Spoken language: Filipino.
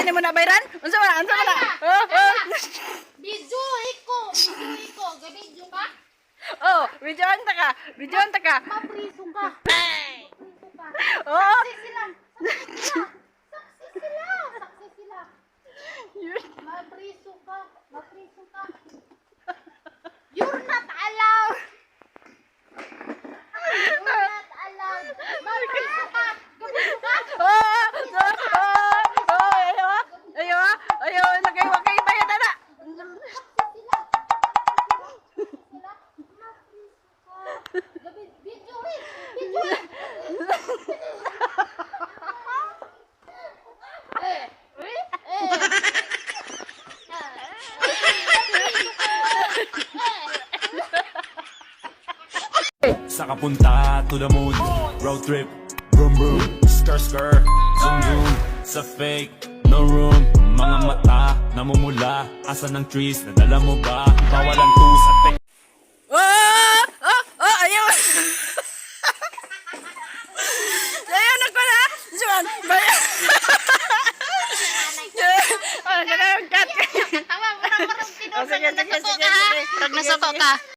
ni mo na bayran? Unsa man? Oh, oh. Video ko. Gabidyo ka? Oh, videoan ta ka. Mapriso ka. Oh. Saksi sila. Mapriso ka. You're not allowed. Mapriso ka. Gabidyo ka? Ayo, wakay tayo tara. Sa kapunta to the moon, road trip, vroom vroom, skr skr, zoom zoom, sa fake, no room, mga mata, namumula, asa ng trees, nadala mo ba, bawalan to sa tek. Ayo. Ayo na ko na. Juan, bayan. Tawa mo na parang Sige. nasoko ka.